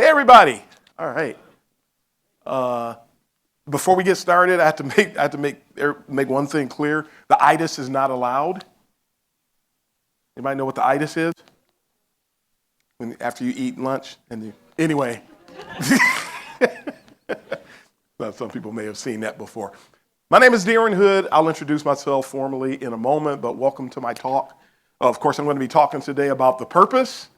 Hey, everybody. All right. Before we get started, I have to make one thing clear. The itis is not allowed. Anybody know what the itis is? After you eat lunch anyway. Some people may have seen that before. My name is Darren Hood. I'll introduce myself formally in a moment, but welcome to my talk. Of course, I'm going to be talking today about the purpose,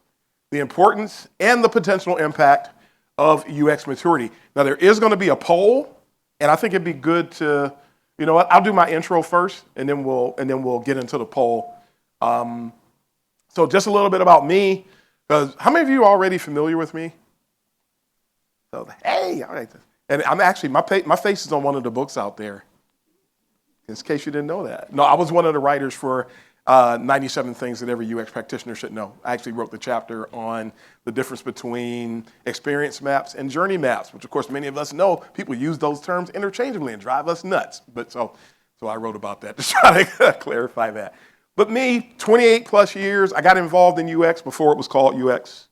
the importance, and the potential impact of UX maturity. Now, there is going to be a poll, and I think it'd be good to, you know what? I'll do my intro first, and then we'll get into the poll. So just a little bit about me. Because how many of you are already familiar with me? So, hey, all right. And I'm actually, my face is on one of the books out there, in case you didn't know that. No, I was one of the writers for 97 Things That Every UX Practitioner Should Know. I actually wrote the chapter on the difference between experience maps and journey maps, which of course many of us know people use those terms interchangeably and drive us nuts. But so I wrote about that to try to clarify that. But me, 28 plus years, I got involved in UX before it was called UX.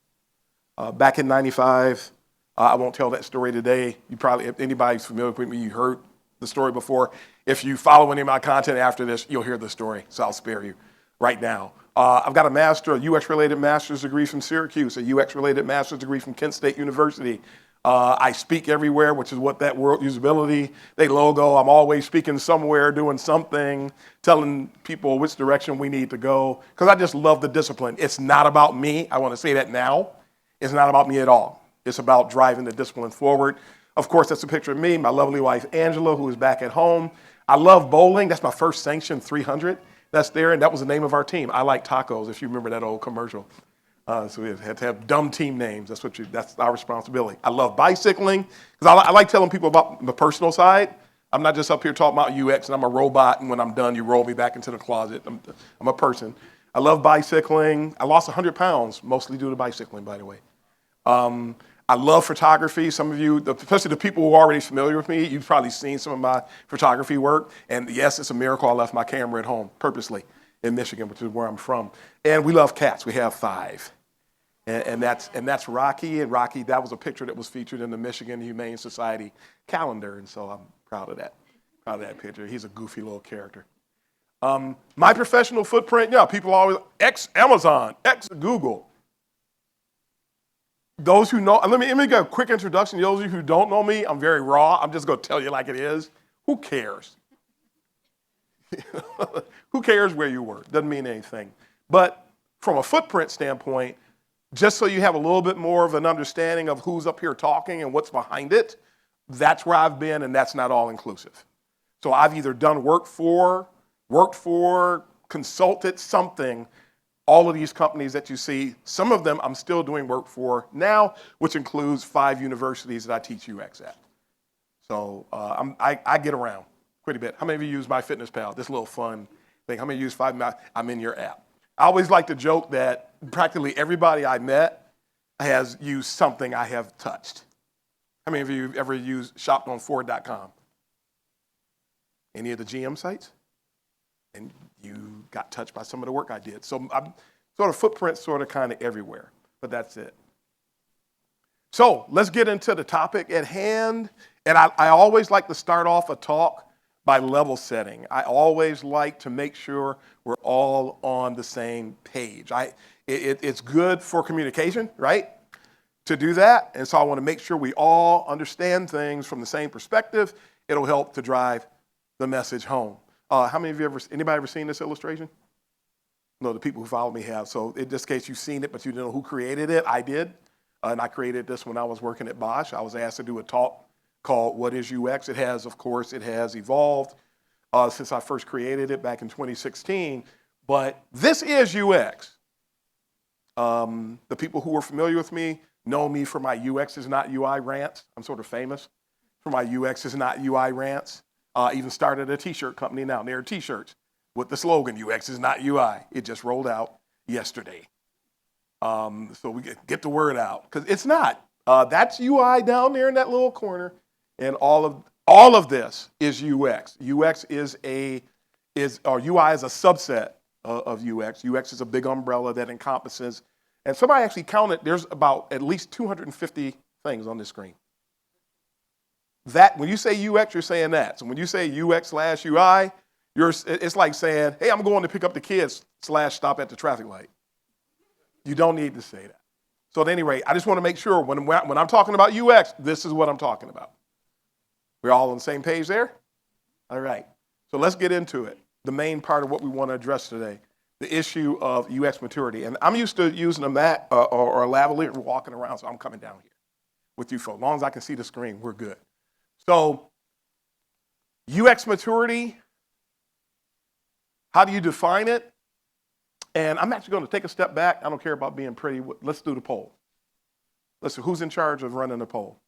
Back in 95, I won't tell that story today. You probably, if anybody's familiar with me, you heard the story before. If you follow any of my content after this, you'll hear the story, so I'll spare you right now. I've got a UX-related master's degree from Syracuse, a UX-related master's degree from Kent State University. I speak everywhere, which is what that World Usability Day logo. I'm always speaking somewhere, doing something, telling people which direction we need to go, because I just love the discipline. It's not about me. I want to say that now. It's not about me at all. It's about driving the discipline forward. Of course, that's a picture of me, my lovely wife, Angela, who is back at home. I love bowling. That's my first sanctioned 300. That's there, and that was the name of our team. I like tacos, if you remember that old commercial. So we had to have dumb team names. That's our responsibility. I love bicycling, because I like telling people about the personal side. I'm not just up here talking about UX, and I'm a robot, and when I'm done, you roll me back into the closet. I'm a person. I love bicycling. I lost 100 pounds, mostly due to bicycling, by the way. I love photography. Some of you, especially the people who are already familiar with me, you've probably seen some of my photography work. And yes, it's a miracle I left my camera at home purposely in Michigan, which is where I'm from. And we love cats. We have 5. And that's Rocky. And Rocky, that was a picture that was featured in the Michigan Humane Society calendar. And so I'm proud of that picture. He's a goofy little character. My professional footprint, people always, ex-Amazon, ex-Google. Those who know, let me give a quick introduction. Those of you who don't know me, I'm very raw. I'm just going to tell you like it is. Who cares? Who cares where you were? Doesn't mean anything. But from a footprint standpoint, just so you have a little bit more of an understanding of who's up here talking and what's behind it, that's where I've been, and that's not all inclusive. So I've either done worked for, consulted something. All of these companies that you see, some of them I'm still doing work for now, which includes 5 universities that I teach UX at. So I get around quite a bit. How many of you use MyFitnessPal? This little fun thing. How many use 5? I'm in your app. I always like to joke that practically everybody I met has used something I have touched. How many of you have ever shopped on Ford.com? Any of the GM sites? And you got touched by some of the work I did. So I'm sort of footprint sort of kind of everywhere, but that's it. So let's get into the topic at hand. And I always like to start off a talk by level setting. I always like to make sure we're all on the same page. It's good for communication, right, to do that. And so I want to make sure we all understand things from the same perspective. It'll help to drive the message home. How many of you anybody ever seen this illustration? No, the people who follow me have. So in this case, you've seen it, but you didn't know who created it. I did. And I created this when I was working at Bosch. I was asked to do a talk called What is UX? It has evolved since I first created it back in 2016. But this is UX. The people who are familiar with me know me for my UX is not UI rants. I'm sort of famous for my UX is not UI rants. Even started a t-shirt company now. They're t-shirts with the slogan, UX is not UI. It just rolled out yesterday. So we get the word out, because it's not. That's UI down there in that little corner. And all of this is UX. UI is a subset of UX. UX is a big umbrella that encompasses, and somebody actually counted, there's about at least 250 things on this screen. That when you say UX, you're saying that. So when you say UX/UI, it's like saying, hey, I'm going to pick up the kids / stop at the traffic light. You don't need to say that. So at any rate, I just want to make sure when I'm talking about UX, this is what I'm talking about. We're all on the same page there? All right. So let's get into it. The main part of what we want to address today, the issue of UX maturity. And I'm used to using a mat or a lavalier walking around, so I'm coming down here with you folks. As long as I can see the screen, we're good. So UX maturity, how do you define it? And I'm actually going to take a step back. I don't care about being pretty. Let's do the poll. Let's see, who's in charge of running the poll?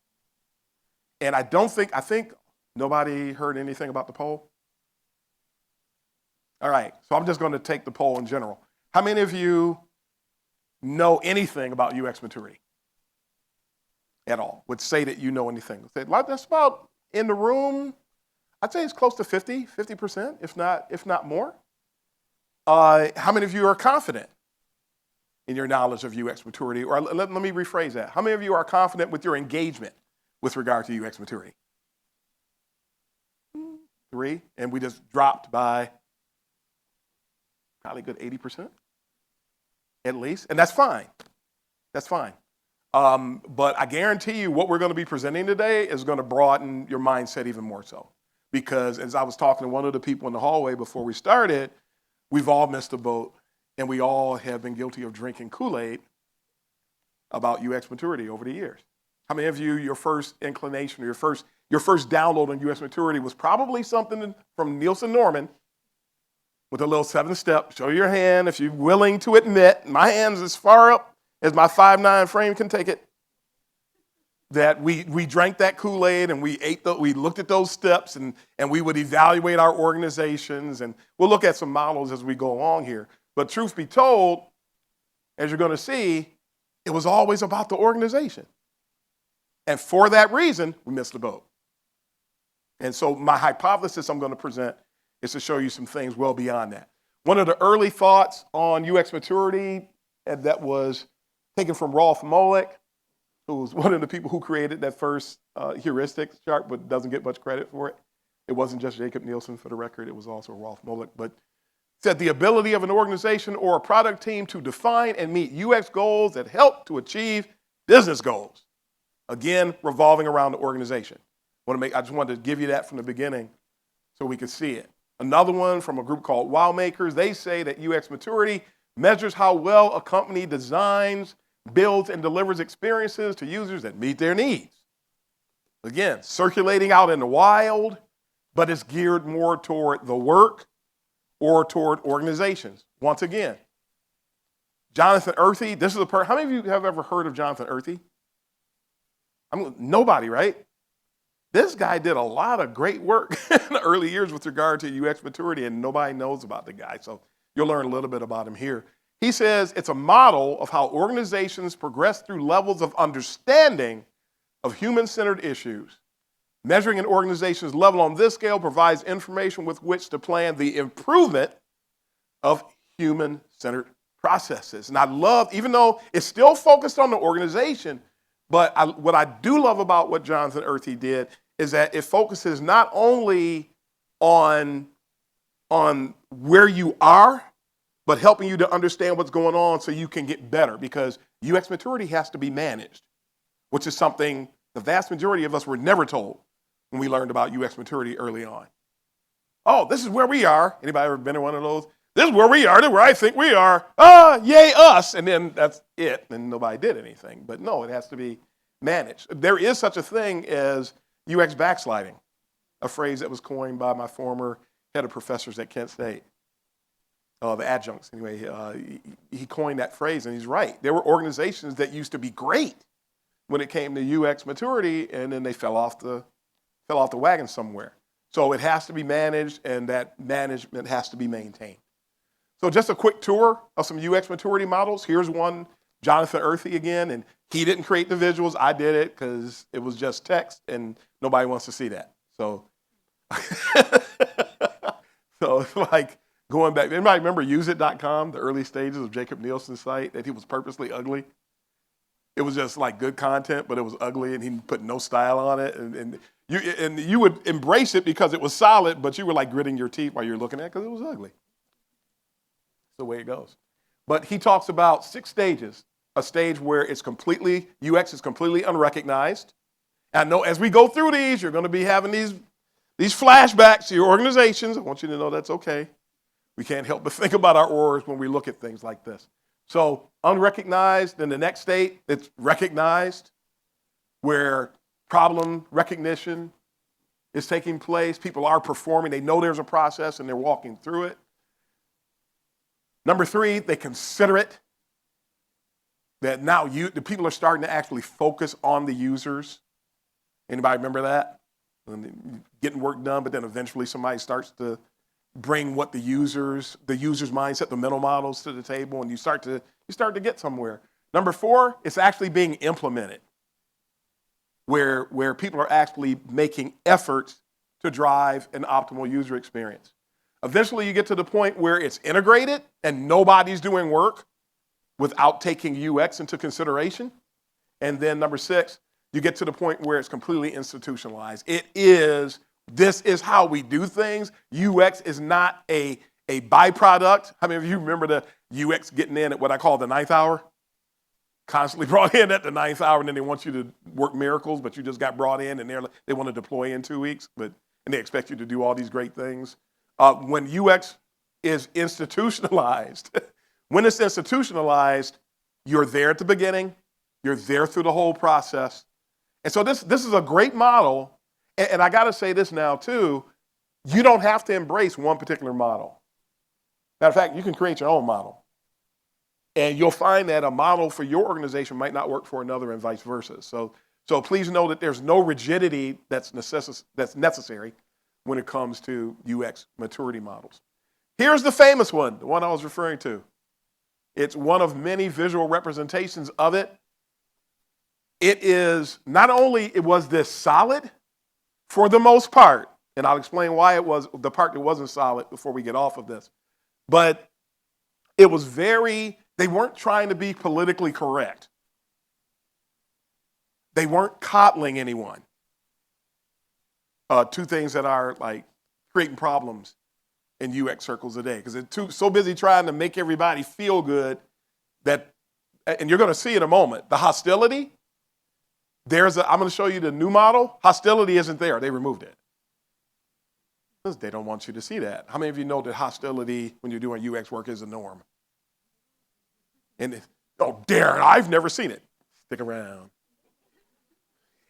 And I think nobody heard anything about the poll? All right, so I'm just going to take the poll in general. How many of you know anything about UX maturity at all? Would say that you know anything? That's about, in the room, I'd say it's close to 50%, if not more. How many of you are confident in your knowledge of UX maturity? Or let me rephrase that. How many of you are confident with your engagement with regard to UX maturity? 3, and we just dropped by probably a good 80%, at least, and that's fine. That's fine. But I guarantee you what we're going to be presenting today is going to broaden your mindset even more so. Because as I was talking to one of the people in the hallway before we started, we've all missed the boat, and we all have been guilty of drinking Kool-Aid about UX maturity over the years. How many of you, your first inclination or your first download on UX maturity was probably something from Nielsen Norman with a little 7-step, show your hand if you're willing to admit, my hand's as far up as my 5'9" frame can take it, that we drank that Kool-Aid and we looked at those steps and we would evaluate our organizations, and we'll look at some models as we go along here. But truth be told, as you're going to see, it was always about the organization. And for that reason, we missed the boat. And so my hypothesis I'm going to present is to show you some things well beyond that. One of the early thoughts on UX maturity that was taken from Rolf Molek, who was one of the people who created that first heuristics chart, but doesn't get much credit for it. It wasn't just Jacob Nielsen, for the record. It was also Rolf Molek. But said the ability of an organization or a product team to define and meet UX goals that help to achieve business goals. Again, revolving around the organization. I just wanted to give you that from the beginning so we could see it. Another one from a group called Wow Makers, they say that UX maturity measures how well a company designs, builds, and delivers experiences to users that meet their needs. Again, circulating out in the wild, but it's geared more toward the work or toward organizations. Once again, Jonathan Erthy, this is a person, how many of you have ever heard of Jonathan Erthy? Nobody, right? This guy did a lot of great work in the early years with regard to UX maturity, and nobody knows about the guy. So you'll learn a little bit about him here. He says it's a model of how organizations progress through levels of understanding of human-centered issues. Measuring an organization's level on this scale provides information with which to plan the improvement of human-centered processes. And I love, even though it's still focused on the organization, but what I do love about what Jonathan Erthy did is that it focuses not only on where you are, but helping you to understand what's going on so you can get better, because UX maturity has to be managed, which is something the vast majority of us were never told when we learned about UX maturity early on. Oh, this is where we are. Anybody ever been in one of those? This is where we are, this is where I think we are. Yay us. And then that's it, and nobody did anything. But no, it has to be managed. There is such a thing as UX backsliding, a phrase that was coined by my former head of professors at Kent State. The adjuncts, anyway, he coined that phrase, and he's right. There were organizations that used to be great when it came to UX maturity, and then they fell off the wagon somewhere. So it has to be managed, and that management has to be maintained. So just a quick tour of some UX maturity models. Here's one, Jonathan Erthy again, and he didn't create the visuals. I did it because it was just text, and nobody wants to see that. So, it's like, going back, anybody remember useIt.com, the early stages of Jacob Nielsen's site, that he was purposely ugly? It was just like good content, but it was ugly, and he put no style on it. And you would embrace it because it was solid, but you were like gritting your teeth while you're looking at it because it was ugly. That's the way it goes. But he talks about 6 stages. A stage where it's completely, UX is completely unrecognized. And I know as we go through these, you're going to be having these flashbacks to your organizations. I want you to know that's okay. We can't help but think about our orgs when we look at things like this. So unrecognized, then the next state, it's recognized, where problem recognition is taking place. People are performing. They know there's a process, and they're walking through it. Number 3, they consider it. That now the people are starting to actually focus on the users. Anybody remember that? Getting work done, but then eventually somebody starts to bring what the users mindset, the mental models to the table, and you start to get somewhere. Number 4, it's actually being implemented, where people are actually making efforts to drive an optimal user experience. Eventually you get to the point where it's integrated and nobody's doing work without taking UX into consideration. And then number 6, you get to the point where it's completely institutionalized. This is how we do things. UX is not a byproduct. How many of you remember the UX getting in at what I call the 9th hour? Constantly brought in at the 9th hour, and then they want you to work miracles, but you just got brought in, and they want to deploy in 2 weeks, and they expect you to do all these great things. When UX is institutionalized, when it's institutionalized, you're there at the beginning, you're there through the whole process. And so this is a great model. And I got to say this now too, you don't have to embrace one particular model. Matter of fact, you can create your own model. And you'll find that a model for your organization might not work for another and vice versa. So please know that there's no rigidity that's necessary when it comes to UX maturity models. Here's the famous one, the one I was referring to. It's one of many visual representations of it. It is not only was this solid for the most part, and I'll explain why it was the part that wasn't solid before we get off of this, but it was they weren't trying to be politically correct. They weren't coddling anyone. 2 things that are like creating problems in UX circles today, because they're so busy trying to make everybody feel good that, and you're going to see in a moment, the hostility, I'm going to show you the new model. Hostility isn't there. They removed it. Because they don't want you to see that. How many of you know that hostility when you're doing UX work is a norm? And Darren, I've never seen it. Stick around.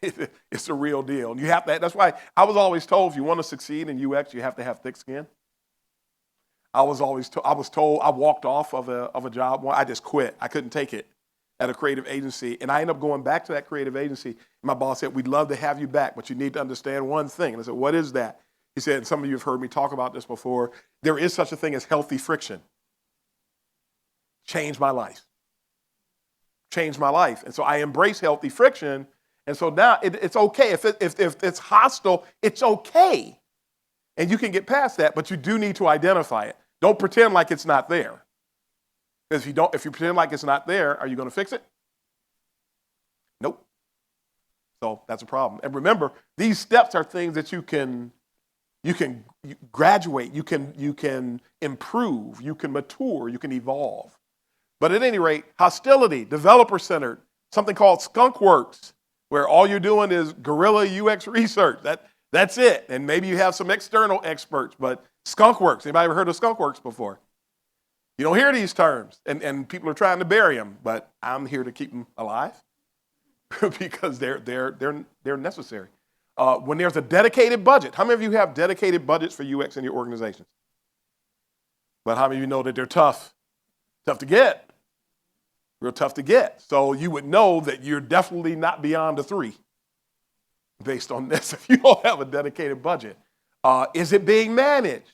It's a real deal. And you have to. That's why I was always told, if you want to succeed in UX, you have to have thick skin. I was told I walked off of a job. I just quit. I couldn't take it at a creative agency. And I ended up going back to that creative agency. And my boss said, we'd love to have you back, but you need to understand one thing. And I said, what is that? He said, and some of you have heard me talk about this before, there is such a thing as healthy friction. Changed my life. Changed my life. And so I embrace healthy friction. And so now it's okay. If it's hostile, it's okay. And you can get past that, but you do need to identify it. Don't pretend like it's not there. Because if you pretend like it's not there, are you going to fix it? Nope. So that's a problem. And remember, these steps are things that you can graduate, you can improve, you can mature, you can evolve. But at any rate, hostility, developer-centered, something called skunkworks, where all you're doing is guerrilla UX research. That's it. And maybe you have some external experts, but skunkworks. Anybody ever heard of skunkworks before? You don't hear these terms, and people are trying to bury them, but I'm here to keep them alive because they're necessary. When there's a dedicated budget, how many of you have dedicated budgets for UX in your organizations? But how many of you know that they're tough to get? Real tough to get. So you would know that you're definitely not beyond a 3 based on this if you don't have a dedicated budget. Is it being managed?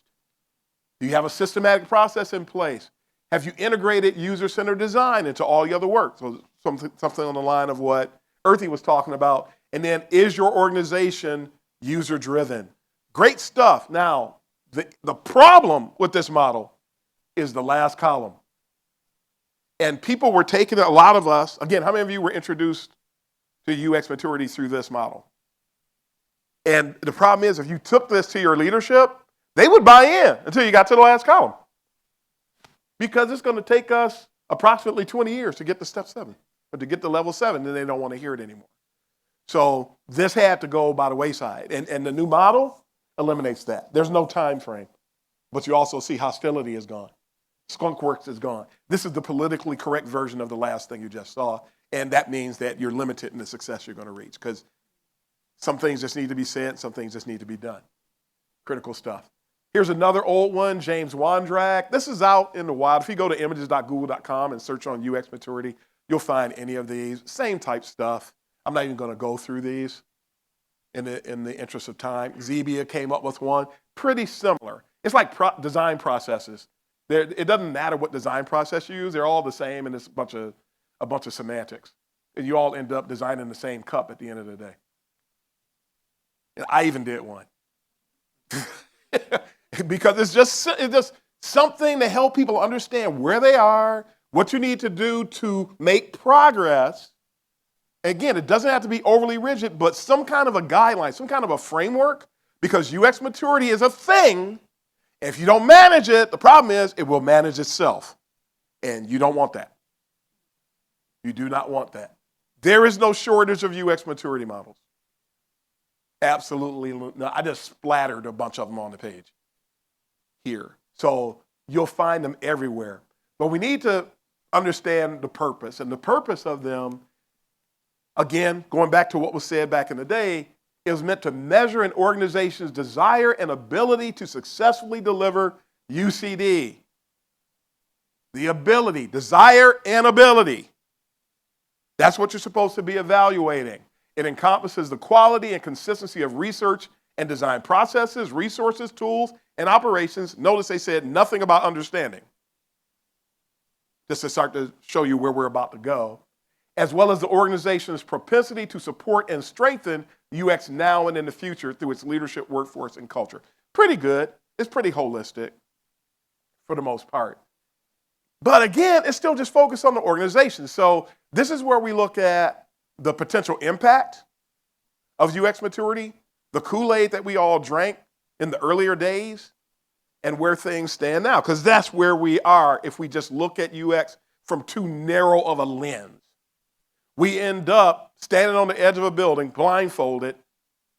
Do you have a systematic process in place? Have you integrated user-centered design into all the other work? So something on the line of what Earthy was talking about. And then, is your organization user-driven? Great stuff. Now, the problem with this model is the last column. And people were taking it, a lot of us, again, how many of you were introduced to UX maturity through this model? And the problem is, if you took this to your leadership, they would buy in until you got to the last column. Because it's going to take us approximately 20 years to get to step 7, or to get to level 7, then they don't want to hear it anymore. So this had to go by the wayside. And the new model eliminates that. There's no time frame. But you also see hostility is gone. Skunkworks is gone. This is the politically correct version of the last thing you just saw. And that means that you're limited in the success you're going to reach, because some things just need to be said, some things just need to be done. Critical stuff. Here's another old one, James Wondrak. This is out in the wild. If you go to images.google.com and search on UX maturity, you'll find any of these. Same type stuff. I'm not even going to go through these in the interest of time. Zebia came up with one. Pretty similar. It's like design processes. It doesn't matter what design process you use. They're all the same, and it's a bunch of semantics. And you all end up designing the same cup at the end of the day. And I even did one. Because it's just something to help people understand where they are, what you need to do to make progress. Again, it doesn't have to be overly rigid, but some kind of a guideline, some kind of a framework, because UX maturity is a thing. If you don't manage it, the problem is it will manage itself. And you don't want that. You do not want that. There is no shortage of UX maturity models. Absolutely no. I just splattered a bunch of them on the page here. So you'll find them everywhere. But we need to understand the purpose. And the purpose of them, again, going back to what was said back in the day, it was meant to measure an organization's desire and ability to successfully deliver UCD. The ability, desire and ability. That's what you're supposed to be evaluating. It encompasses the quality and consistency of research and design processes, resources, tools, and operations. Notice they said nothing about understanding. Just to start to show you where we're about to go. As well as the organization's propensity to support and strengthen UX now and in the future through its leadership, workforce, and culture. Pretty good. It's pretty holistic for the most part. But again, it's still just focused on the organization. So this is where we look at the potential impact of UX maturity, the Kool-Aid that we all drank in the earlier days, and where things stand now. Because that's where we are if we just look at UX from too narrow of a lens. We end up standing on the edge of a building, blindfolded,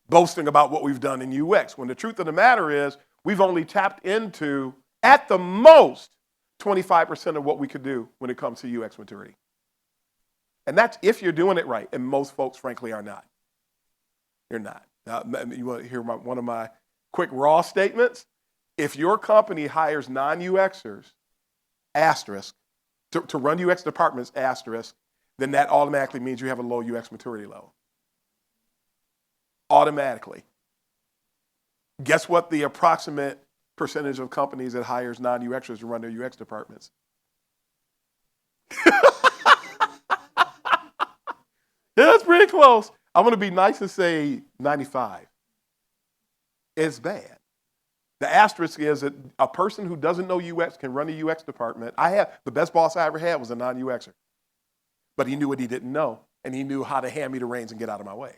boasting about what we've done in UX, when the truth of the matter is we've only tapped into, at the most, 25% of what we could do when it comes to UX maturity. And that's if you're doing it right, and most folks, frankly, are not. You're not. Now, you want to hear one of my quick raw statements? If your company hires non-UXers, asterisk, to run UX departments, asterisk, then that automatically means you have a low UX maturity level. Automatically. Guess what the approximate percentage of companies that hires non-UXers to run their UX departments? Yeah, that's pretty close. I'm going to be nice and say 95. It's bad. The asterisk is that a person who doesn't know UX can run a UX department. The best boss I ever had was a non-UXer. But he knew what he didn't know, and he knew how to hand me the reins and get out of my way.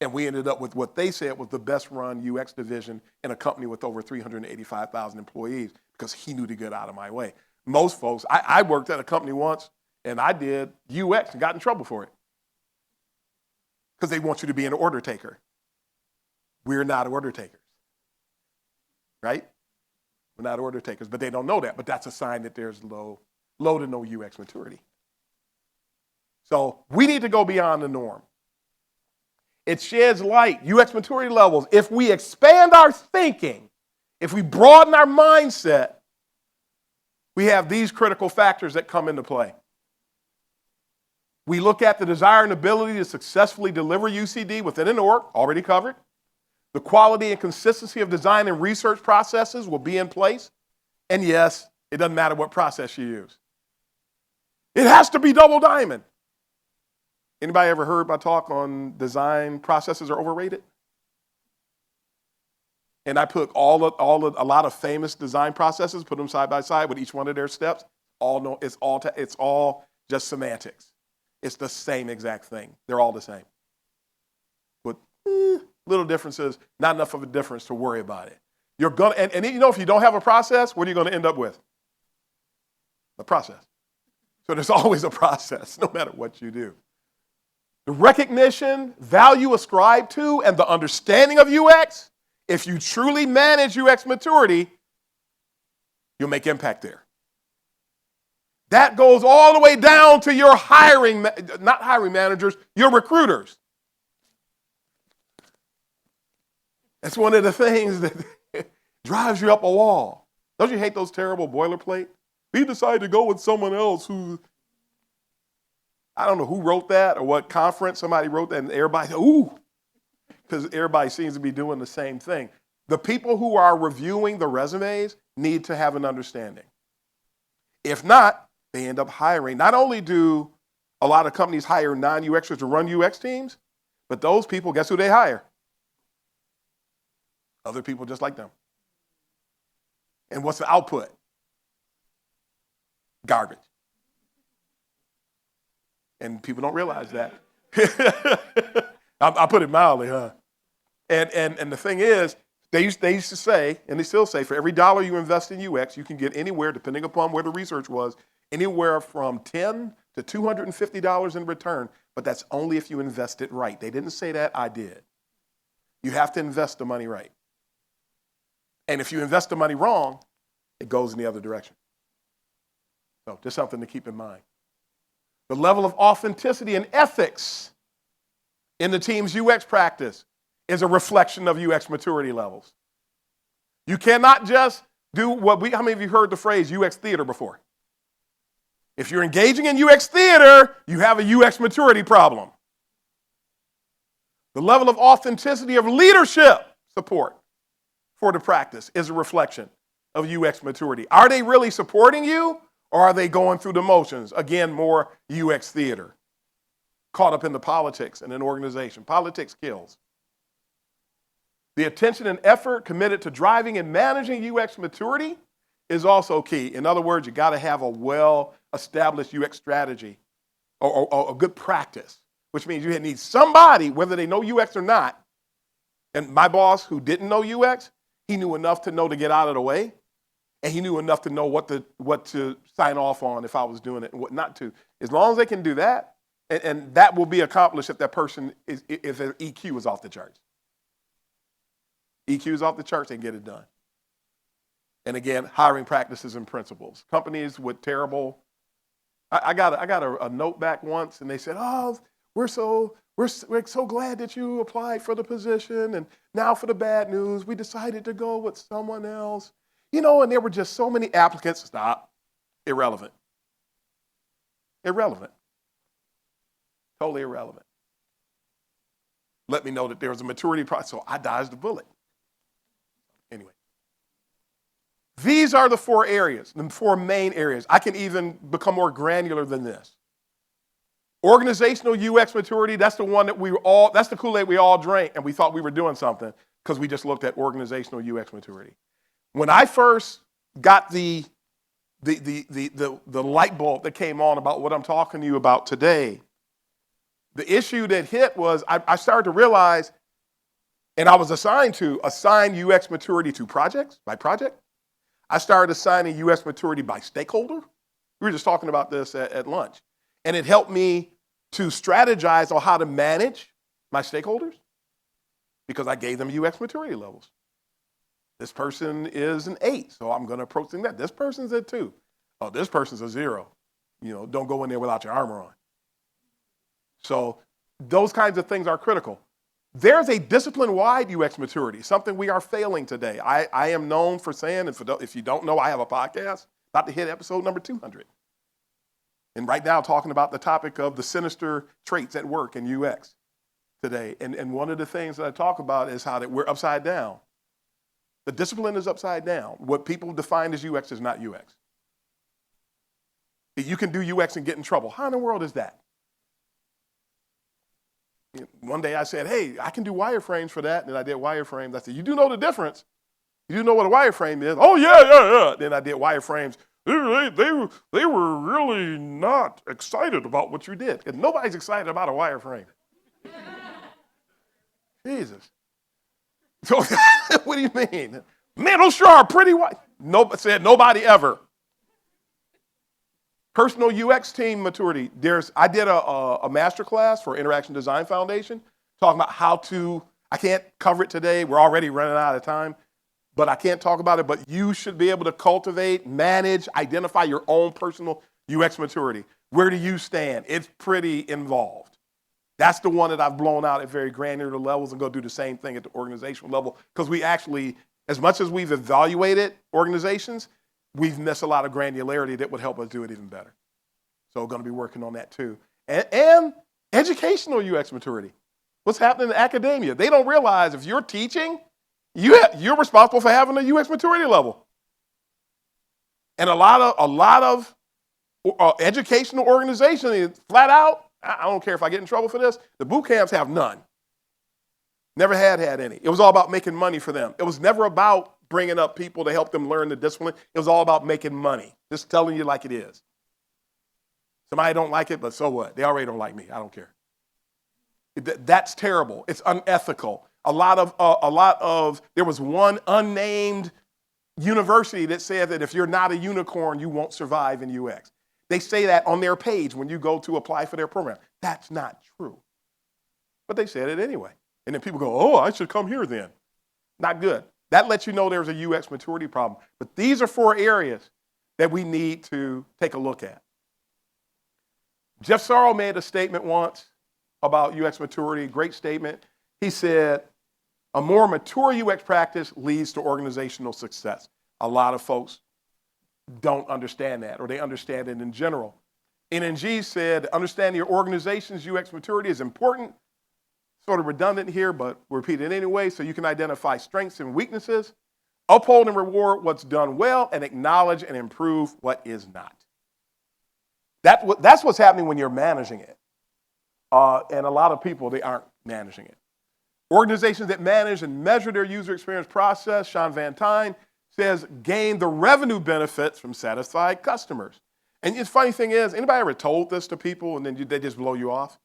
And we ended up with what they said was the best run UX division in a company with over 385,000 employees, because he knew to get out of my way. Most folks, I worked at a company once, and I did UX and got in trouble for it. Because they want you to be an order taker. We're not order takers. Right? We're not order takers, but they don't know that. But that's a sign that there's low to no UX maturity. So we need to go beyond the norm. It sheds light, UX maturity levels. If we expand our thinking, if we broaden our mindset, we have these critical factors that come into play. We look at the desire and ability to successfully deliver UCD within an org, already covered. The quality and consistency of design and research processes will be in place. And yes, it doesn't matter what process you use. It has to be double diamond. Anybody ever heard my talk on design processes are overrated? And I put a lot of famous design processes, put them side by side with each one of their steps. It's all just semantics. It's the same exact thing. They're all the same. With little differences, not enough of a difference to worry about it. You're gonna, and you know, if you don't have a process, what are you going to end up with? A process. So there's always a process, no matter what you do. The recognition, value ascribed to, and the understanding of UX, if you truly manage UX maturity, you'll make impact there. That goes all the way down to your not hiring managers, your recruiters. That's one of the things that drives you up a wall. Don't you hate those terrible boilerplate? We decided to go with someone else who, I don't know who wrote that or what conference somebody wrote that, and everybody, ooh, because everybody seems to be doing the same thing. The people who are reviewing the resumes need to have an understanding. If not, they end up hiring. Not only do a lot of companies hire non-UXers to run UX teams, but those people, guess who they hire? Other people just like them. And what's the output? Garbage. And people don't realize that. I put it mildly, huh? And the thing is, they used to say, and they still say, for every dollar you invest in UX, you can get anywhere, depending upon where the research was, anywhere from $10 to $250 in return, but that's only if you invest it right. They didn't say that, I did. You have to invest the money right. And if you invest the money wrong, it goes in the other direction. So just something to keep in mind. The level of authenticity and ethics in the team's UX practice is a reflection of UX maturity levels. You cannot just do how many of you heard the phrase UX theater before? If you're engaging in UX theater, you have a UX maturity problem. The level of authenticity of leadership support for the practice is a reflection of UX maturity. Are they really supporting you, or are they going through the motions? Again, more UX theater. Caught up in the politics in an organization. Politics kills. The attention and effort committed to driving and managing UX maturity is also key. In other words, you got to have a well-established UX strategy or a good practice, which means you need somebody, whether they know UX or not. And my boss, who didn't know UX, he knew enough to know to get out of the way, and he knew enough to know what to sign off on if I was doing it and what not to. As long as they can do that, and that will be accomplished if that person if their EQ is off the charts. EQ is off the charts, they can get it done. And again, hiring practices and principles. Companies with terrible, I got a note back once, and they said, "Oh, we're so glad that you applied for the position, and now for the bad news, we decided to go with someone else." You know, and there were just so many applicants. Stop. Irrelevant. Irrelevant. Totally irrelevant. Let me know that there was a maturity process, so I dodged the bullet. Anyway. These are the four areas, the four main areas. I can even become more granular than this. Organizational UX maturity, that's the one that that's the Kool-Aid we all drank, and we thought we were doing something because we just looked at organizational UX maturity. When I first got the light bulb that came on about what I'm talking to you about today, the issue that hit was I started to realize, and I was assigned to assign UX maturity to projects, by project. I started assigning UX maturity by stakeholder. We were just talking about this at lunch. And it helped me to strategize on how to manage my stakeholders because I gave them UX maturity levels. This person is an 8, so I'm going to approach them that. This person's a 2. Oh, this person's a 0. You know, don't go in there without your armor on. So those kinds of things are critical. There's a discipline-wide UX maturity, something we are failing today. I am known for saying, if you don't know, I have a podcast about to hit episode number 200. And right now talking about the topic of the sinister traits at work in UX today. And one of the things that I talk about is how that we're upside down. The discipline is upside down. What people define as UX is not UX. You can do UX and get in trouble. How in the world is that? One day I said, hey, I can do wireframes for that. And I did wireframes. I said, you do know the difference. You do know what a wireframe is? Oh, yeah. Then I did wireframes They were really not excited about what you did. And nobody's excited about a wireframe. Jesus. So what do you mean? Man, those sure are pretty white. Said nobody ever. Personal UX team maturity. I did a master class for Interaction Design Foundation talking about how to, I can't cover it today. We're already running out of time, but I can't talk about it. But you should be able to cultivate, manage, identify your own personal UX maturity. Where do you stand? It's pretty involved. That's the one that I've blown out at very granular levels and go do the same thing at the organizational level because we actually, as much as we've evaluated organizations, we've missed a lot of granularity that would help us do it even better. So we're going to be working on that too. And educational UX maturity. What's happening in academia? They don't realize if you're teaching, you're responsible for having a UX maturity level. And a lot of educational organizations, flat out, I don't care if I get in trouble for this, the boot camps have none. Never had any. It was all about making money for them. It was never about bringing up people to help them learn the discipline. It was all about making money, just telling you like it is. Somebody don't like it, but so what? They already don't like me. I don't care. That's terrible. It's unethical. There was one unnamed university that said that if you're not a unicorn, you won't survive in UX. They say that on their page when you go to apply for their program. That's not true. But they said it anyway. And then people go, oh, I should come here then. Not good. That lets you know there's a UX maturity problem. But these are 4 areas that we need to take a look at. Jeff Sorrow made a statement once about UX maturity, great statement. He said, a more mature UX practice leads to organizational success. A lot of folks don't understand that, or they understand it in general. NNG said, understanding your organization's UX maturity is important. Sort of redundant here, but we'll repeat it anyway, so you can identify strengths and weaknesses, uphold and reward what's done well, and acknowledge and improve what is not. That's what's happening when you're managing it. And a lot of people, they aren't managing it. Organizations that manage and measure their user experience process, Sean Van Tine says, gain the revenue benefits from satisfied customers. And the funny thing is, anybody ever told this to people and then they just blow you off?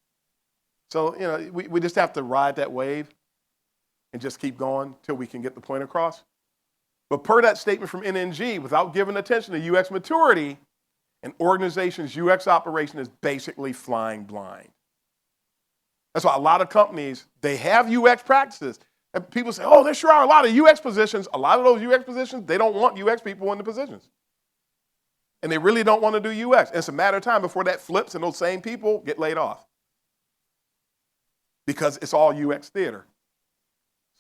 So, we just have to ride that wave and just keep going till we can get the point across. But per that statement from NNG, without giving attention to UX maturity, an organization's UX operation is basically flying blind. That's why a lot of companies, they have UX practices. And people say, oh, there sure are a lot of UX positions. A lot of those UX positions, they don't want UX people in the positions. And they really don't want to do UX. And it's a matter of time before that flips and those same people get laid off. Because it's all UX theater.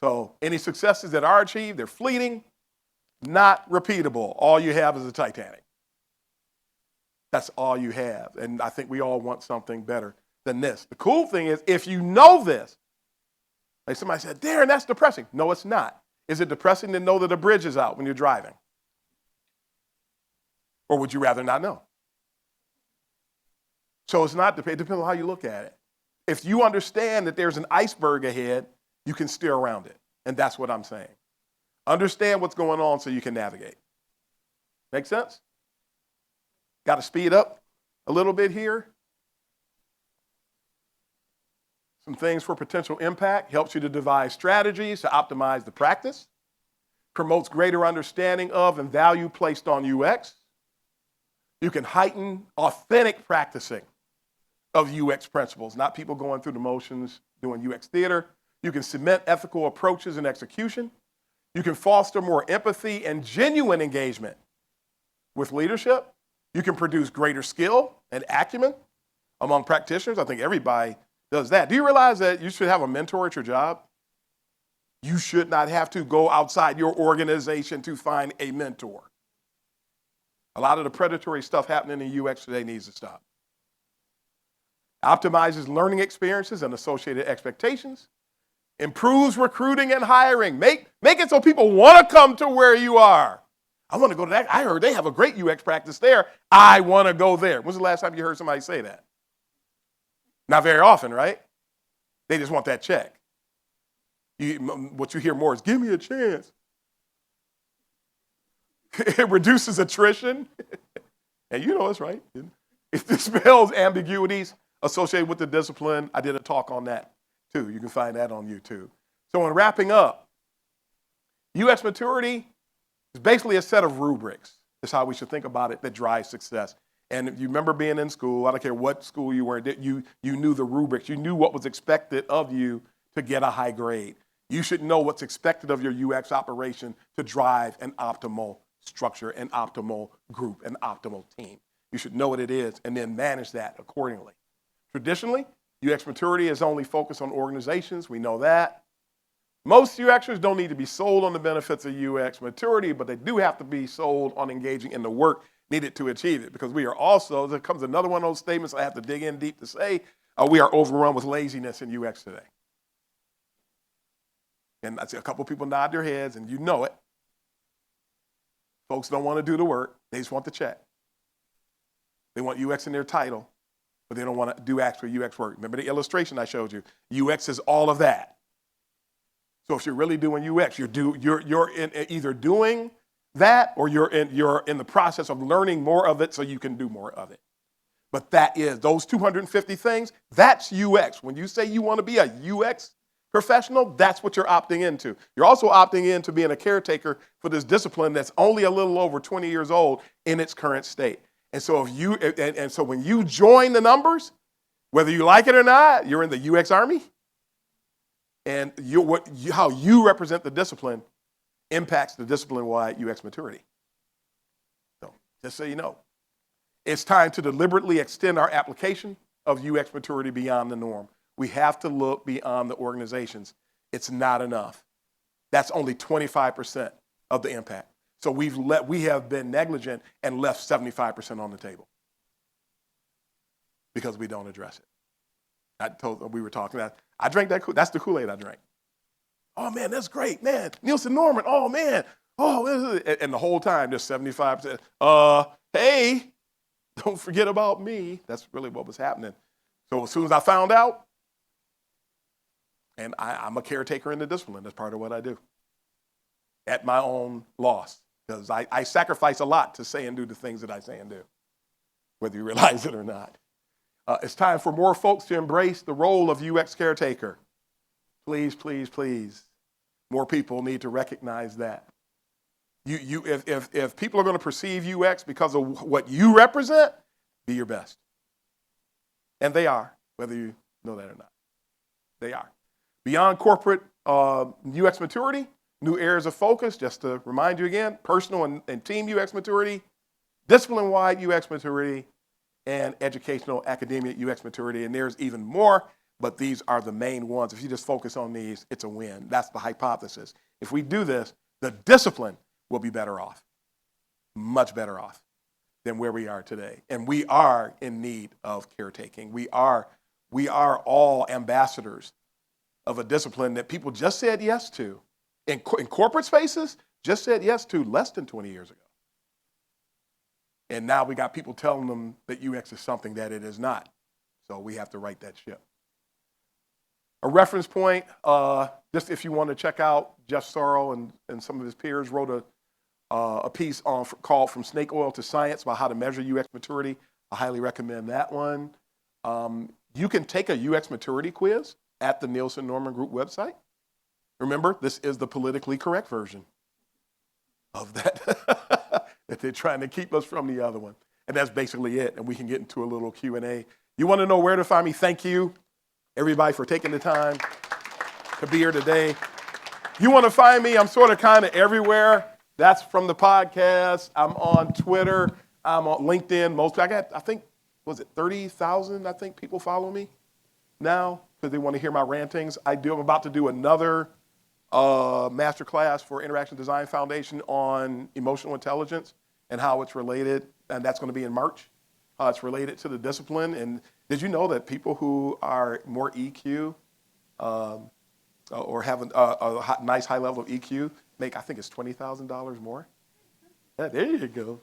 So any successes that are achieved, they're fleeting, not repeatable. All you have is a Titanic. That's all you have. And I think we all want something better than this. The cool thing is, if you know this, like somebody said, Darren, that's depressing. No, it's not. Is it depressing to know that a bridge is out when you're driving? Or would you rather not know? So it's not, it depends on how you look at it. If you understand that there's an iceberg ahead, you can steer around it. And that's what I'm saying. Understand what's going on so you can navigate. Make sense? Got to speed up a little bit here. Some things for potential impact. Helps you to devise strategies to optimize the practice. Promotes greater understanding of and value placed on UX. You can heighten authentic practicing of UX principles, not people going through the motions doing UX theater. You can cement ethical approaches and execution. You can foster more empathy and genuine engagement with leadership. You can produce greater skill and acumen among practitioners. I think everybody does that. Do you realize that you should have a mentor at your job? You should not have to go outside your organization to find a mentor. A lot of the predatory stuff happening in UX today needs to stop. Optimizes learning experiences and associated expectations. Improves recruiting and hiring. Make it so people want to come to where you are. I want to go to that. I heard they have a great UX practice there. I want to go there. When's the last time you heard somebody say that? Not very often, right? They just want that check. What you hear more is, give me a chance. It reduces attrition. And you know it's right. It dispels ambiguities associated with the discipline. I did a talk on that too. You can find that on YouTube. So in wrapping up, UX maturity is basically a set of rubrics. That's how we should think about it that drives success. And if you remember being in school, I don't care what school you were in, you knew the rubrics. You knew what was expected of you to get a high grade. You should know what's expected of your UX operation to drive an optimal structure, an optimal group, an optimal team. You should know what it is and then manage that accordingly. Traditionally, UX maturity is only focused on organizations. We know that. Most UXers don't need to be sold on the benefits of UX maturity, but they do have to be sold on engaging in the work needed to achieve it, because we are also, there comes another one of those statements I have to dig in deep to say, we are overrun with laziness in UX today. And I see a couple people nod their heads, and you know it. Folks don't want to do the work. They just want the check. They want UX in their title, but they don't want to do actual UX work. Remember the illustration I showed you? UX is all of that. So if you're really doing UX, you're either doing that or you're in the process of learning more of it so you can do more of it. But that is, those 250 things, that's UX. When you say you want to be a UX professional, that's what you're opting into. You're also opting into being a caretaker for this discipline that's only a little over 20 years old in its current state. And so so when you join the numbers, whether you like it or not, you're in the UX army. And how you represent the discipline impacts the discipline-wide UX maturity. So just so you know, it's time to deliberately extend our application of UX maturity beyond the norm. We have to look beyond the organizations. It's not enough. That's only 25% of the impact. So we have been negligent and left 75% on the table because we don't address it. We were talking about, I drank that, that's the Kool-Aid I drank. Oh man, that's great, man. Nielsen Norman, oh man. Oh, and the whole time, just 75%. Hey, don't forget about me. That's really what was happening. So as soon as I found out, and I'm a caretaker in the discipline, that's part of what I do. At my own loss, because I sacrifice a lot to say and do the things that I say and do, whether you realize it or not. It's time for more folks to embrace the role of UX caretaker. Please, please, please. More people need to recognize that. If people are going to perceive UX because of what you represent, be your best. And they are, whether you know that or not. They are. Beyond corporate UX maturity, new areas of focus, just to remind you again, personal and team UX maturity, discipline-wide UX maturity, and educational academia UX maturity. And there's even more, but these are the main ones. If you just focus on these, it's a win. That's the hypothesis. If we do this, the discipline will be better off, much better off than where we are today. And we are in need of caretaking. We are all ambassadors of a discipline that people just said yes to. In corporate spaces, just said yes to less than 20 years ago. And now we got people telling them that UX is something that it is not. So we have to right that ship. A reference point, just if you want to check out, Jeff Sorrell and some of his peers wrote a piece called From Snake Oil to Science about how to measure UX maturity. I highly recommend that one. You can take a UX maturity quiz at the Nielsen Norman Group website. Remember, this is the politically correct version of that, that they're trying to keep us from the other one. And that's basically it. And we can get into a little Q&A. You want to know where to find me? Thank you, everybody, for taking the time to be here today. You want to find me? I'm sort of kind of everywhere. That's from the podcast. I'm on Twitter. I'm on LinkedIn. I think, was it 30,000, I think, people follow me now because they want to hear my rantings. I'm about to do another masterclass for Interaction Design Foundation on emotional intelligence and how it's related, and that's going to be in March. How it's related to the discipline. And did you know that people who are more EQ or have a nice high level of EQ make, I think it's $20,000 more? Yeah, there you go.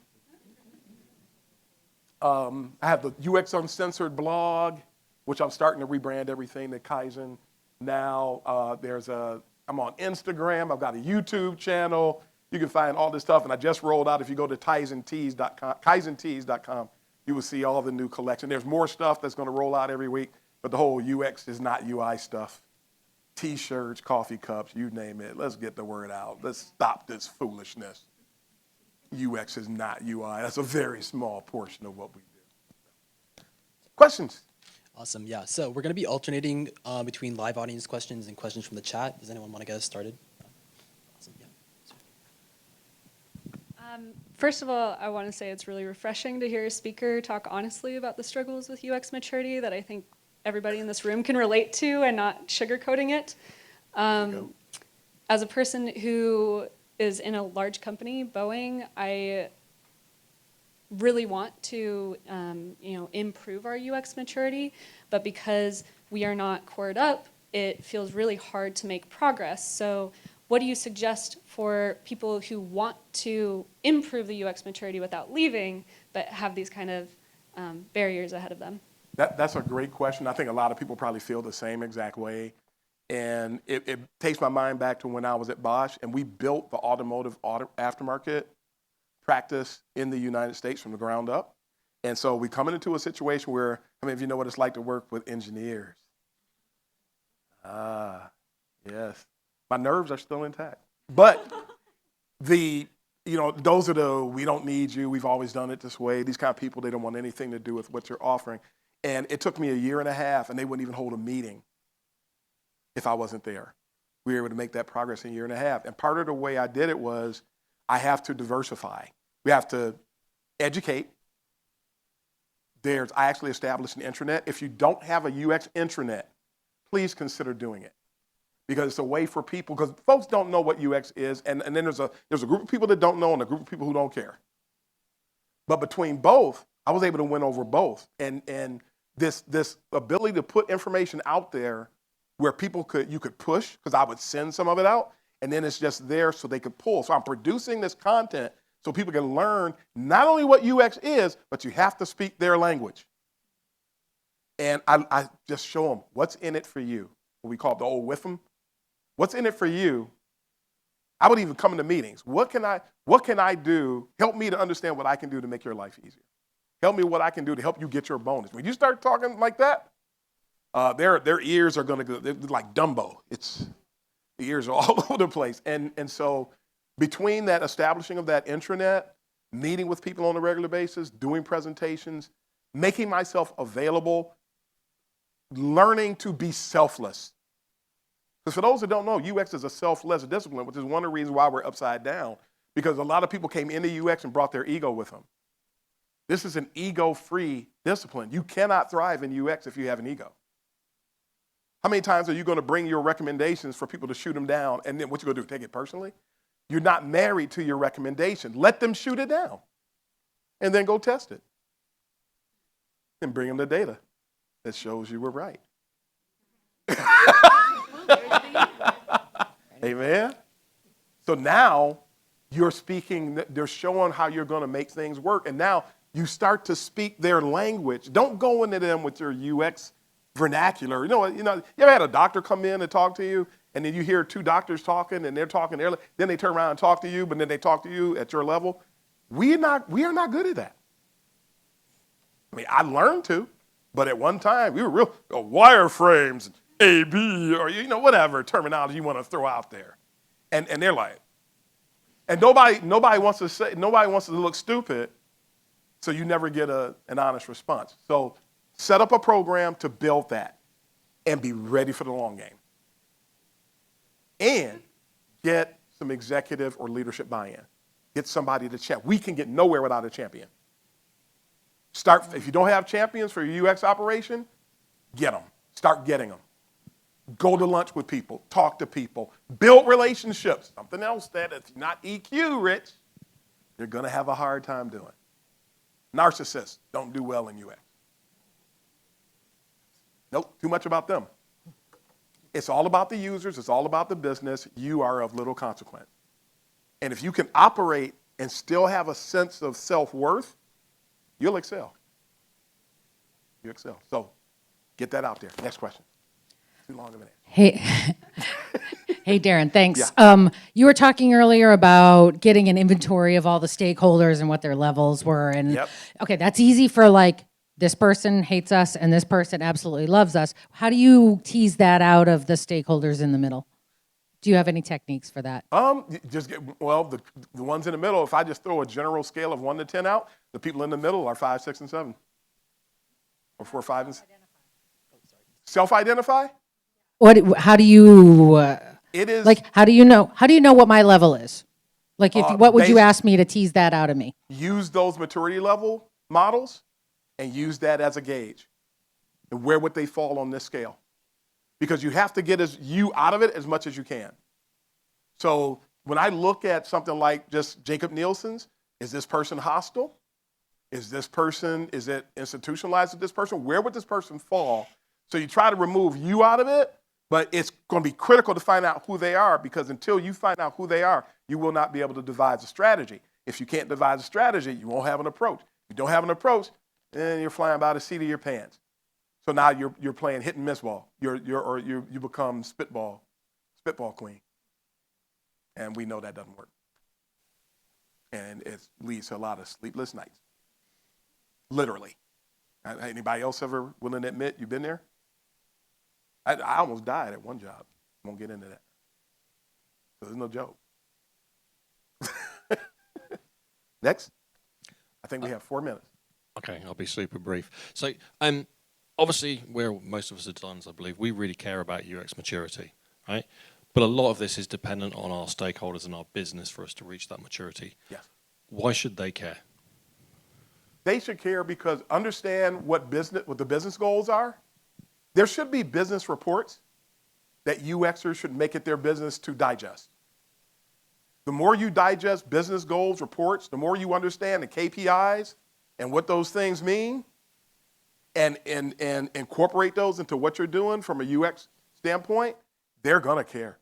I have the UX Uncensored blog, which I'm starting to rebrand everything to Kaizen. Now I'm on Instagram. I've got a YouTube channel. You can find all this stuff. And I just rolled out, if you go to kaizentees.com, you will see all the new collection. There's more stuff that's going to roll out every week, but the whole UX is not UI stuff. T-shirts, coffee cups, you name it. Let's get the word out. Let's stop this foolishness. UX is not UI. That's a very small portion of what we do. Questions? Awesome. Yeah. So we're going to be alternating between live audience questions and questions from the chat. Does anyone want to get us started? Awesome. Yeah. First of all, I want to say it's really refreshing to hear a speaker talk honestly about the struggles with UX maturity that I think everybody in this room can relate to and not sugarcoating it. As a person who is in a large company, Boeing, I really want to improve our UX maturity, but because we are not cored up, it feels really hard to make progress. So what do you suggest for people who want to improve the UX maturity without leaving, but have these kind of barriers ahead of them? That's a great question. I think a lot of people probably feel the same exact way. And it takes my mind back to when I was at Bosch, and we built the automotive aftermarket practice in the United States from the ground up. And so we come into a situation where, I mean, if you know what it's like to work with engineers. Yes. My nerves are still intact. But those are the, we don't need you, we've always done it this way. These kind of people, they don't want anything to do with what you're offering. And it took me a year and a half, and they wouldn't even hold a meeting if I wasn't there. We were able to make that progress in a year and a half. And part of the way I did it was I have to diversify. We have to educate. I actually established an intranet. If you don't have a UX intranet, please consider doing it. Because it's a way for people, because folks don't know what UX is, and then there's a group of people that don't know and a group of people who don't care. But between both, I was able to win over both. And this ability to put information out there where you could push, because I would send some of it out, and then it's just there so they could pull. So I'm producing this content so people can learn not only what UX is, but you have to speak their language. And I just show them what's in it for you. What we call it the old WIFM. What's in it for you? I would even come into meetings. What can I do? Help me to understand what I can do to make your life easier. Help me what I can do to help you get your bonus. When you start talking like that, their ears are going to go, they're like Dumbo. The ears are all over the place. And so between that establishing of that intranet, meeting with people on a regular basis, doing presentations, making myself available, learning to be selfless. Because for those that don't know, UX is a selfless discipline, which is one of the reasons why we're upside down, because a lot of people came into UX and brought their ego with them. This is an ego-free discipline. You cannot thrive in UX if you have an ego. How many times are you going to bring your recommendations for people to shoot them down, and then what you going to do, take it personally? You're not married to your recommendation. Let them shoot it down, and then go test it. And bring them the data that shows you were right. Amen. So now you're speaking, they're showing how you're going to make things work, and now you start to speak their language. Don't go into them with your UX vernacular. You ever had a doctor come in and talk to you, and then you hear two doctors talking, and they're talking there, then they turn around and talk to you, but then they talk to you at your level? We are not good at that. I mean, I learned to, but at one time we were real wireframes, AB, or whatever terminology you want to throw out there, and they're like, and nobody wants to look stupid, so you never get an honest response. So set up a program to build that, and be ready for the long game, and get some executive or leadership buy-in. Get somebody to champion. We can get nowhere without a champion. If you don't have champions for your UX operation, get them. Start getting them. Go to lunch with people. Talk to people. Build relationships. Something else that if you're not EQ rich, you're going to have a hard time doing. Narcissists don't do well in UX. Nope, too much about them. It's all about the users. It's all about the business. You are of little consequence. And if you can operate and still have a sense of self-worth, you'll excel. You excel. So get that out there. Next question. Too long of an answer. Hey, Hey, Darren, thanks. Yeah. You were talking earlier about getting an inventory of all the stakeholders and what their levels were. And Yep. okay, that's easy for like this person hates us and this person absolutely loves us. How do you tease that out of the stakeholders in the middle? Do you have any techniques for that? Just get, well, the ones in the middle, if I just throw a general scale of 1 to 10 out, the people in the middle are 5, 6, and 7. Or 4, 5, and 6. Self-identify? How do you, It is like, how do you know what my level is? Like, what would you based- ask me to tease that out of me? use those maturity level models and use that as a gauge. And where would they fall on this scale? Because you have to get you out of it as much as you can. So when I look at something like just Jacob Nielsen's, is this person hostile? Is it institutionalized with this person? Where would this person fall? So you try to remove you out of it, but it's going to be critical to find out who they are, because until you find out who they are, you will not be able to devise a strategy. If you can't devise a strategy, you won't have an approach. If you don't have an approach, then you're flying by the seat of your pants. So now you're playing hit and miss ball. You become spitball queen. And we know that doesn't work. And it leads to a lot of sleepless nights. Literally. Anybody else ever willing to admit you've been there? I almost died at one job. I won't get into that. So there's no joke. Next. I think we have 4 minutes. Okay, I'll be super brief. So, obviously, where most of us are done, I believe, we really care about UX maturity, right? But a lot of this is dependent on our stakeholders and our business for us to reach that maturity. Yes. Why should they care? They should care because understand what the business goals are. There should be business reports that UXers should make it their business to digest. The more you digest business goals, reports, the more you understand the KPIs and what those things mean, and incorporate those into what you're doing from a UX standpoint, they're gonna care.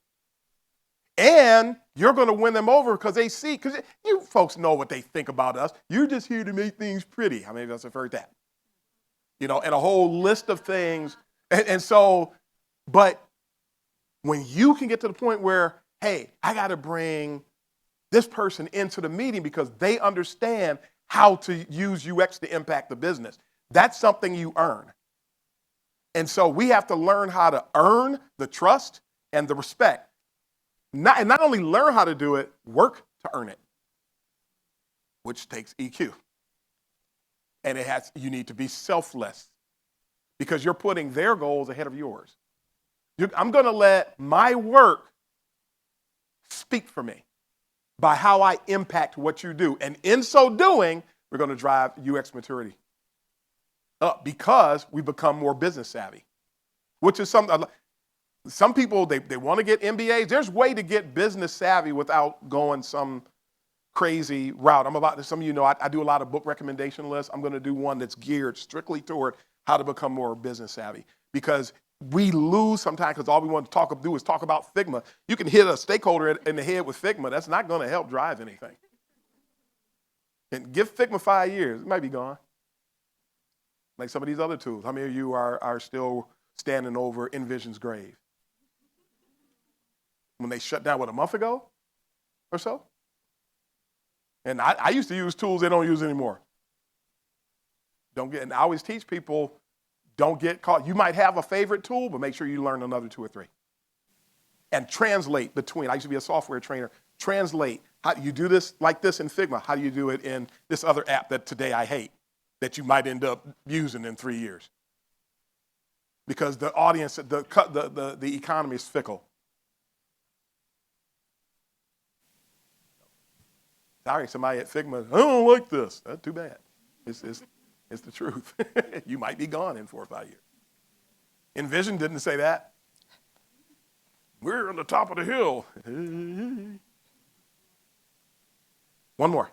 And you're gonna win them over because they see, because you folks know what they think about us. You're just here to make things pretty. How many of us have heard that? And a whole list of things. And so, but when you can get to the point where, hey, I gotta bring this person into the meeting because they understand how to use UX to impact the business. That's something you earn. And so we have to learn how to earn the trust and the respect. Not only learn how to do it, work to earn it, which takes EQ. And you need to be selfless because you're putting their goals ahead of yours. I'm going to let my work speak for me by how I impact what you do. And in so doing, we're going to drive UX maturity up because we become more business savvy, which is some people, they want to get MBAs. There's a way to get business savvy without going some crazy route. Some of you know, I do a lot of book recommendation lists. I'm going to do one that's geared strictly toward how to become more business savvy, because we lose sometimes because all we want to do is talk about Figma. You can hit a stakeholder in the head with Figma. That's not going to help drive anything. And give Figma 5 years. It might be gone. Like some of these other tools. How many of you are still standing over InVision's grave? When they shut down, a month ago or so? And I used to use tools they don't use anymore. And I always teach people, don't get caught. You might have a favorite tool, but make sure you learn another 2 or 3. And translate between. I used to be a software trainer. Translate. How do you do this like this in Figma? How do you do it in this other app that today I hate, that you might end up using in 3 years? Because the audience, the economy is fickle. Sorry, somebody at Figma, I don't like this. That's too bad. It's the truth. You might be gone in 4 or 5 years. InVision didn't say that. We're on the top of the hill. One more.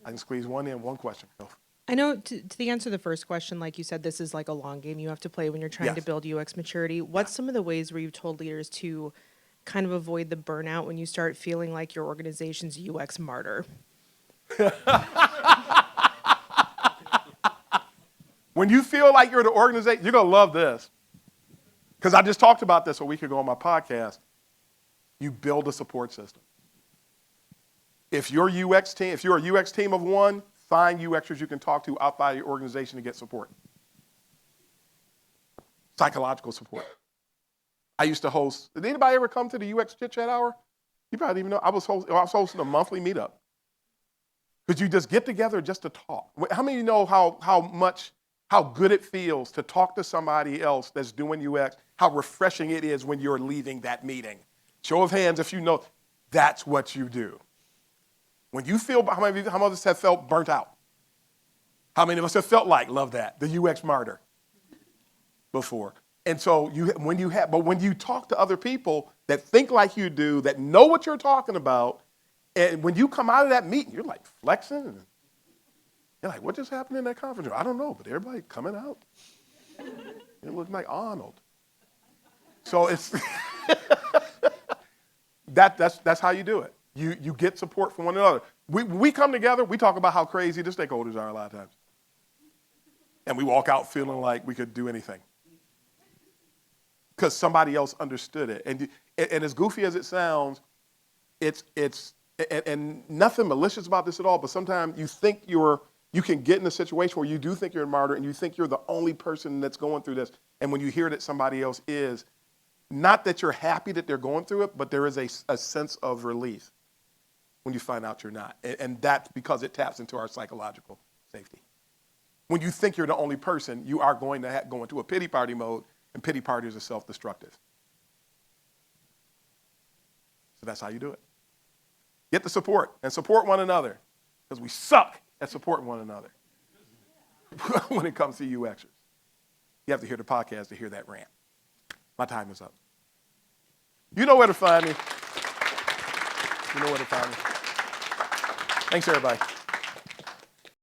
I can squeeze one in, one question. Go. I know to the answer to the first question, like you said, this is like a long game you have to play when you're trying to Yes. build UX maturity. What's some of the ways where you've told leaders to kind of avoid the burnout when you start feeling like your organization's UX martyr? When you feel like you're the organization, you're going to love this. Because I just talked about this a week ago on my podcast. You build a support system. If you're a UX team of one, find UXers you can talk to outside your organization to get support. Psychological support. I used to host, did anybody ever come to the UX Chit Chat Hour? You probably didn't even know. I was hosting a monthly meetup. Because you just get together just to talk. How many of you know how good it feels to talk to somebody else that's doing UX, how refreshing it is when you're leaving that meeting? Show of hands if you know that's what you do. When you feel, how many of us have felt burnt out? How many of us have felt like, love that, the UX martyr before? And so when you talk to other people that think like you do, that know what you're talking about, and when you come out of that meeting, you're like flexing. And you're like, what just happened in that conference room? I don't know, but everybody coming out. It looked like Arnold. So it's that's how you do it. You get support from one another. We come together, we talk about how crazy the stakeholders are a lot of times. And we walk out feeling like we could do anything. Because somebody else understood it. And as goofy as it sounds, and nothing malicious about this at all, but sometimes you think you can get in a situation where you do think you're a martyr and you think you're the only person that's going through this. And when you hear that somebody else is, not that you're happy that they're going through it, but there is a sense of relief when you find out you're not. And that's because it taps into our psychological safety. When you think you're the only person, you are going to go into a pity party mode, and pity parties are self-destructive. So that's how you do it. Get the support and support one another, because we suck at supporting one another when it comes to UXers. You have to hear the podcast to hear that rant. My time is up. You know where to find me. You know where to find me. Thanks, everybody.